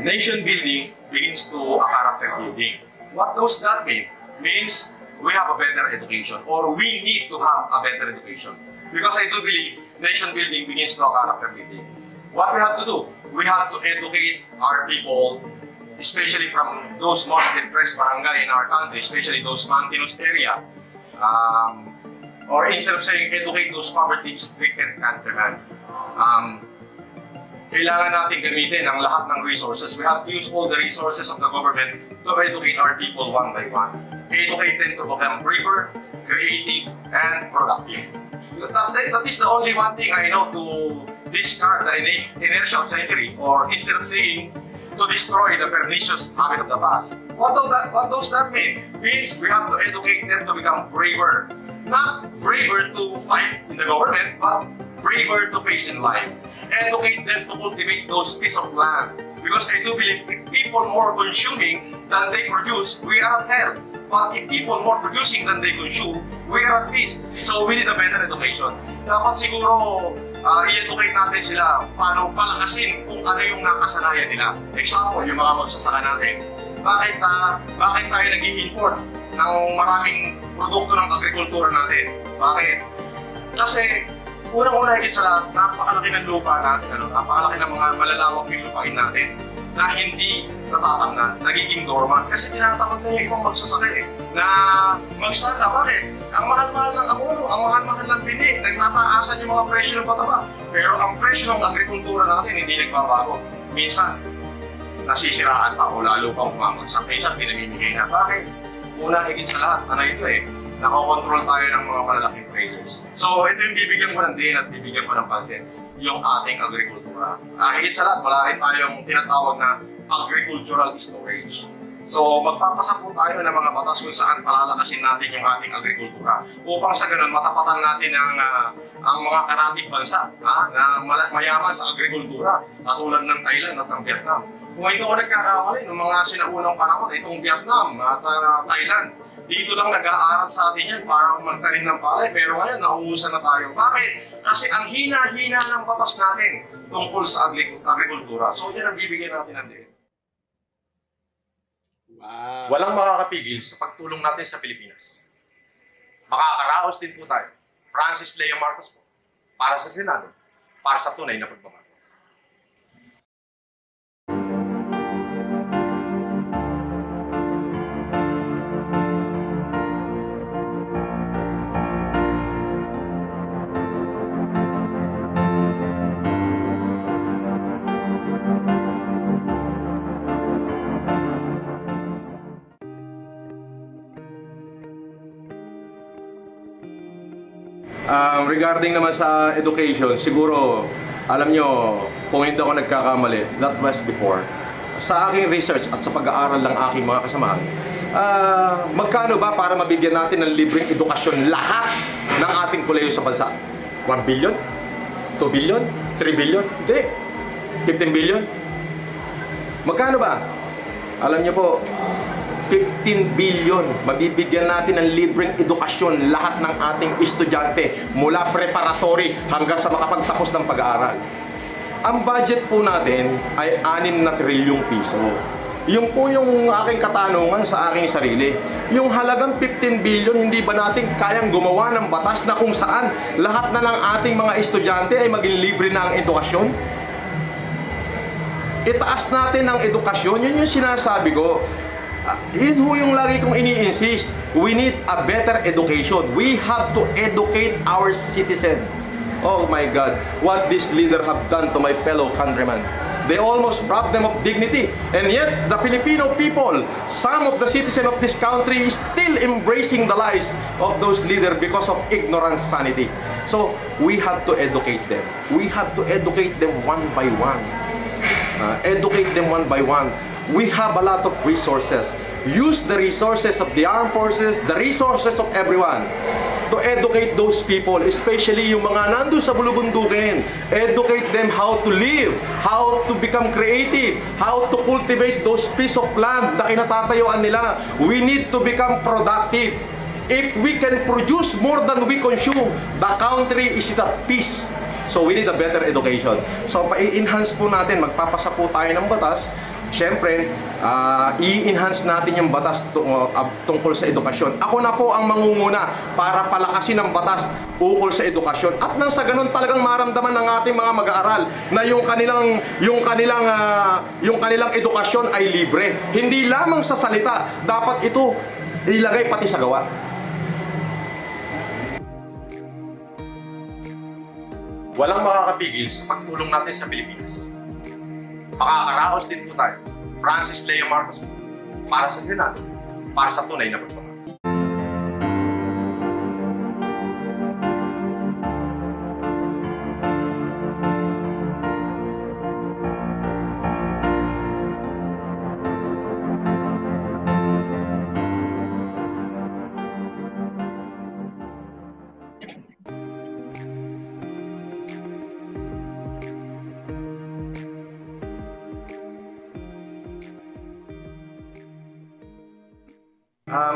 nation building begins to a character building. What does that mean? Means we have a better education, or we need to have a better education. Because I do believe nation building begins to a character building. What we have to do? We have to educate our people, especially from those most depressed barangay in our country, especially those mountainous area. Or instead of saying educate those poverty-stricken countrymen, kailangan natin gamitin ang lahat ng resources. We have to use all the resources of the government to educate our people one by one. Educate them to become braver, creative, and productive. That is the only one thing I know to discard the inertia of century, or instead of saying to destroy the pernicious habit of the past. What does that mean? It means we have to educate them to become braver. Not braver to fight in the government, but braver to face in life. Educate them to cultivate those piece of land. Because I do believe if people more consuming than they produce, we are at hell. But if people more producing than they consume, we are at peace. So we need a better education. Dapat siguro i-educate natin sila paano palakasin kung ano yung nakasanayan nila. Example, yung mga magsasaka natin. Bakit tayo nag-i-import ng maraming produkto ng agrikultura natin? Bakit? Kasi unang-una higit sa lahat, napakalaki ng lupa natin, napakalaki ng mga malalawak yung lupain natin na hindi natatamnan, nagiging dormant. Kasi tinatamad na yung ibang magsasaka na magsaka. Bakit? Ang mahal-mahal ng abono, ang mahal-mahal ng bini, nagtataasan yung mga presyo ng pataba. Pero ang presyo ng agrikultura natin hindi nagbabago. Minsan, nasisiraan pa o lalo pa umamagsak. Minsan, pinamimigay na. Bakit? Una higit sa lahat, ano ito nakakontrol tayo ng mga malalaking traders. So, ito yung bibigyan ko ng din at bibigyan ko ng pansin, yung ating agrikultura. Higit sa lahat, wala rin tayong tinatawag na agricultural storage. So, magpapasa po tayo ng mga batas kung saan palalakasin natin yung ating agrikultura upang sa ganun matapatan natin ang mga karatig bansa na mayaman sa agrikultura, katulad ng Thailand at ng Vietnam. Kung ito o nagkakamali, ng mga sinaunang panahon, itong Vietnam at Thailand, dito lang nag-aaral sa atin yan para magtanim ng palay, pero ngayon nauusan na tayo. Bakit? Kasi ang hina-hina ng batas natin tungkol sa agrikultura. So yan ang bibigyan natin ng din. Wow. Walang makakapigil sa pagtulong natin sa Pilipinas. Makakaraos din po tayo. Francis Leo Marcos po. Para sa Senado. Para sa tunay na pagbabago. Regarding naman sa education, siguro, alam nyo, kung hindi ako nagkakamali, that was before. Sa aking research at sa pag-aaral ng aking mga kasamahan, magkano ba para mabigyan natin ng libreng edukasyon lahat ng ating kolehiyo sa bansa? 1 billion? 2 billion? 3 billion? Hindi. 15 billion? Magkano ba? Alam nyo po, 15 billion. Mabibigyan natin ng libreng edukasyon lahat ng ating estudyante mula preparatory hanggang sa makapagtapos ng pag-aaral. Ang budget po natin ay 6 na trilyong piso. Yung po yung aking katanungan sa aking sarili. Yung halagang 15 billion, hindi ba natin kayang gumawa ng batas na kung saan lahat na ng ating mga estudyante ay maging libre na ang edukasyon? Itaas natin ang edukasyon. Yun yung sinasabi ko. Yun ho yung lagi kong ini-insist. We need a better education. We have to educate our citizen. Oh my God, what this leader have done to my fellow countrymen. They almost robbed them of dignity. And yet, the Filipino people, some of the citizens of this country is still embracing the lies of those leaders because of ignorance, sanity. So, we have to educate them. We have to educate them one by one. Educate them one by one. We have a lot of resources. Use the resources of the armed forces, the resources of everyone to educate those people, especially yung mga nandun sa bulubundukin. Educate them how to live, how to become creative, how to cultivate those piece of land na kinatatayuan nila. We need to become productive. If we can produce more than we consume, the country is at peace. So we need a better education. So pa-enhance po natin, magpapasa po tayo ng batas. Siyempre, i-enhance natin yung batas tungkol sa edukasyon. Ako na po ang mangunguna para palakasin ang batas ukol sa edukasyon. At nang sa ganun talagang maramdaman ng ating mga mag-aaral na yung kanilang edukasyon ay libre. Hindi lamang sa salita, dapat ito ilagay pati sa gawa. Walang makakapigil sa pagtulong natin sa Pilipinas. Makakaraos din po tayo. Francis Leo Marcos po. Para sa Senado. Para sa tunay na pagpapalagay.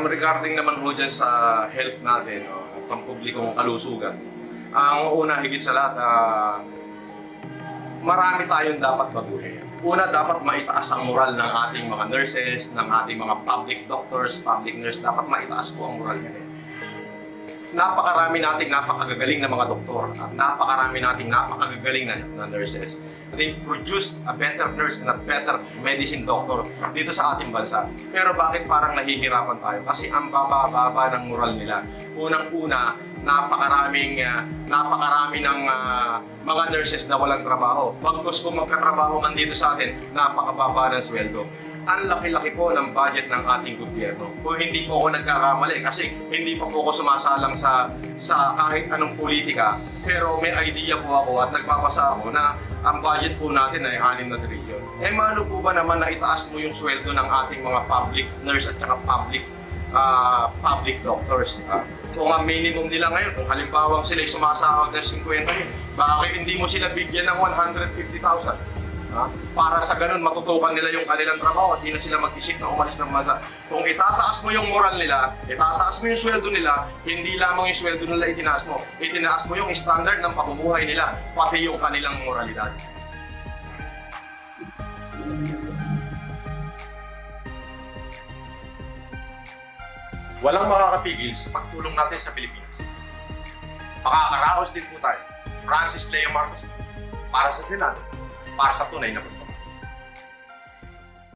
Regarding naman ho dyan sa health natin, pampublikong kalusugan, ang una higit sa lahat, marami tayong dapat baguhin. Una, dapat maitaas ang moral ng ating mga nurses, ng ating mga public doctors, public nurse, dapat maitaas po ang moral nila. Napakarami nating napakagagaling na mga doktor at napakarami nating napakagagaling na nurses. They produced a better nurse and a better medicine doctor dito sa ating bansa. Pero bakit parang nahihirapan tayo? Kasi ang baba-baba ng moral nila. Unang-una, napakarami ng mga nurses na walang trabaho. Pagkos kung magkatrabaho man dito sa atin, napakababa ng sweldo. Ang laki-laki po ng budget ng ating gobyerno. Kung hindi po ako nagkakamali, kasi hindi pa po ako sumasalang sa kahit anong politika, pero may idea po ako at nagbabasa ako na ang budget po natin ay 6 na trilyon. Eh maano po ba naman na itaas mo yung sweldo ng ating mga public nurse at saka public doctors? Kung ang minimum nila ngayon, kung halimbawa sila ay sumasahod ng 50, bakit hindi mo sila bigyan ng 150,000? Para sa ganun matutukan nila yung kanilang trabaho at hindi na sila mag-isip na umalis ng bansa. Kung itataas mo yung moral nila, itataas mo yung sweldo nila, hindi lamang yung sweldo nila itinaas mo yung standard ng pamumuhay nila, pati yung kanilang moralidad. Walang makakapigil sa pagtulong natin sa Pilipinas. Makakaraos din po tayo. Francis Leo Marcos para sa Senado. Para sa tunay na pagpapalagay.